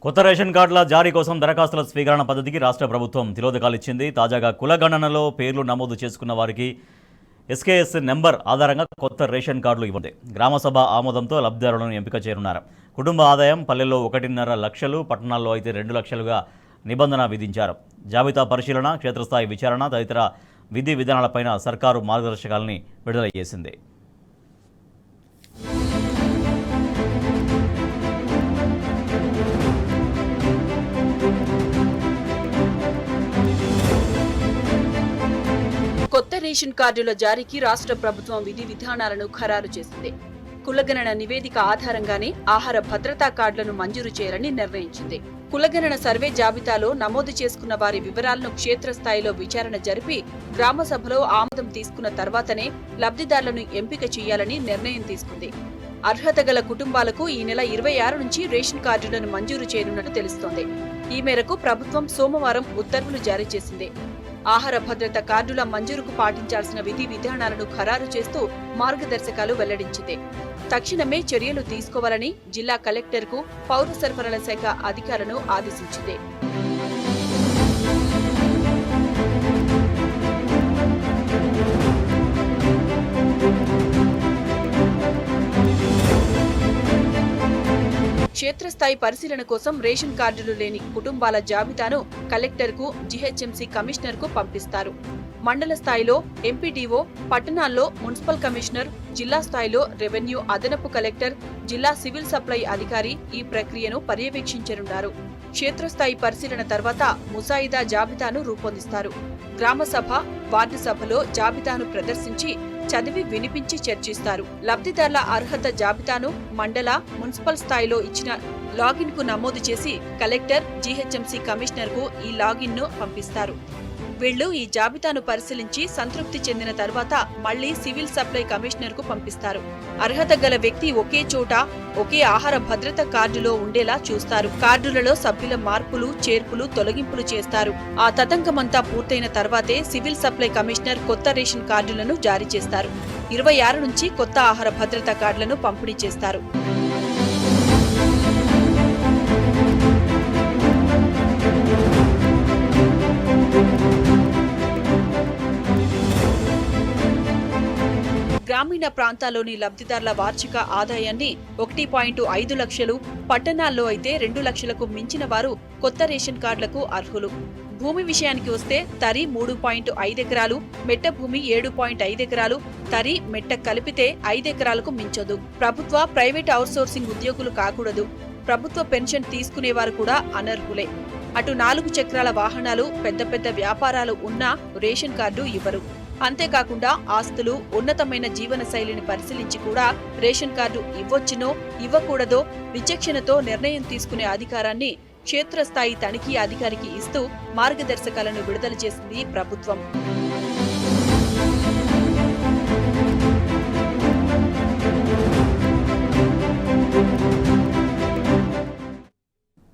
కొత్త రేషన్ కార్డుల జారీ కోసం దరఖాస్తుల స్వీకరణ పద్ధతికి రాష్ట్ర ప్రభుత్వం తిలోదకాలు ఇచ్చింది. తాజాగా కులగణనలో పేర్లు నమోదు చేసుకున్న వారికి ఎస్కేఎస్ నెంబర్ ఆధారంగా కొత్త రేషన్ కార్డులు ఇవ్వండి. గ్రామసభ ఆమోదంతో లబ్ధిదారులను ఎంపిక చేయనున్నారు. కుటుంబ ఆదాయం పల్లెల్లో 1.5 లక్షలు, పట్టణాల్లో అయితే 2 లక్షలుగా నిబంధన విధించారు. జాబితా పరిశీలన, క్షేత్రస్థాయి విచారణ తదితర విధి విధానాలపైన సర్కారు మార్గదర్శకాలని విడుదల చేసింది. కొత్త రేషన్ కార్డుల జారీకి రాష్ట్ర ప్రభుత్వం విధి విధానాలను ఖరారు చేసింది. కులగణన నివేదిక ఆధారంగానే ఆహార భద్రతా కార్డులను మంజూరు చేయాలని నిర్ణయించింది. కులగణన సర్వే జాబితాలో నమోదు చేసుకున్న వారి వివరాలను క్షేత్రస్థాయిలో విచారణ జరిపి గ్రామ సభలో ఆమోదం తీసుకున్న తర్వాతనే లబ్ధిదారులను ఎంపిక చేయాలని నిర్ణయం తీసుకుంది. అర్హత గల కుటుంబాలకు ఈ నెల 26 నుంచి రేషన్ కార్డులను మంజూరు చేయనున్నట్టు తెలుస్తోంది. ఈ మేరకు ప్రభుత్వం సోమవారం ఉత్తర్వులు జారీ చేసింది. ఆహార భద్రత కార్డుల మంజూరుకు పాటించాల్సిన విధి విధానాలను ఖరారు చేస్తూ మార్గదర్శకాలు వెల్లడించింది. తక్షణమే చర్యలు తీసుకోవాలని జిల్లా కలెక్టర్కు పౌర సరఫరాల శాఖ అధికారులను ఆదేశించింది. క్షేత్రస్థాయి పరిశీలన కోసం రేషన్ కార్డులు లేని కుటుంబాల జాబితాను కలెక్టర్కు, జీహెచ్ఎంసీ కమిషనర్కు పంపిస్తారు. మండల స్థాయిలో ఎంపీడీఓ, పట్టణాల్లో మున్సిపల్ కమిషనర్, జిల్లా స్థాయిలో రెవెన్యూ అదనపు కలెక్టర్, జిల్లా సివిల్ సప్లై అధికారి ఈ ప్రక్రియను పర్యవేక్షించనున్నారు. క్షేత్రస్థాయి పరిశీలన తర్వాత ముసాయిదా జాబితాను రూపొందిస్తారు. గ్రామ సభ, వార్డు సభలో జాబితాను ప్రదర్శించి చదివి వినిపించి చర్చిస్తారు. లబ్ధిదారుల అర్హత జాబితాను మండల, మున్సిపల్ స్థాయిలో ఇచ్చిన లాగిన్ కు నమోదు చేసి కలెక్టర్, జీహెచ్ఎంసీ కమిషనర్ కు ఈ లాగిన్ ను పంపిస్తారు. వీళ్లు ఈ జాబితాను పరిశీలించి సంతృప్తి చెందిన తర్వాత మళ్లీ సివిల్ సప్లై కమిషనర్ కు పంపిస్తారు. అర్హత గల వ్యక్తి ఒకే చోట ఒకే ఆహార భద్రత కార్డులో ఉండేలా చూస్తారు. కార్డులలో సభ్యుల మార్పులు, చేర్పులు, తొలగింపులు చేస్తారు. ఆ తతంగమంతా పూర్తయిన తర్వాతే సివిల్ సప్లై కమిషనర్ కొత్త రేషన్ కార్డులను జారీ చేస్తారు. 26 నుంచి కొత్త ఆహార భద్రత కార్డులను పంపిణీ చేస్తారు. గ్రామీణ ప్రాంతాల్లోని లబ్ధిదారుల వార్షిక ఆదాయాన్ని 1.5 లక్షలు, పట్టణాల్లో అయితే 2 లక్షలకు మించిన వారు కొత్త రేషన్ కార్డులకు అర్హులు. భూమి విషయానికి వస్తే తరి 3.5 ఎకరాలు, మెట్ట భూమి 7.5 ఎకరాలు, తరి, మెట్ట కలిపితే 5 ఎకరాలకు మించదు. ప్రభుత్వ, ప్రైవేట్ అవుట్సోర్సింగ్ ఉద్యోగులు కాకూడదు. ప్రభుత్వ పెన్షన్ తీసుకునేవారు కూడా అనర్హులే. అటు 4 చక్రాల వాహనాలు, పెద్ద పెద్ద వ్యాపారాలు ఉన్నా రేషన్ కార్డు ఇవ్వరు. అంతేకాకుండా ఆస్తులు, ఉన్నతమైన జీవన శైలిని పరిశీలించి కూడా రేషన్ కార్డు ఇవ్వొచ్చునో ఇవ్వకూడదో విచక్షణతో నిర్ణయం తీసుకునే అధికారాన్ని క్షేత్రస్థాయి తనిఖీ అధికారికి ఇస్తూ మార్గదర్శకాలను విడుదల చేసింది ప్రభుత్వం.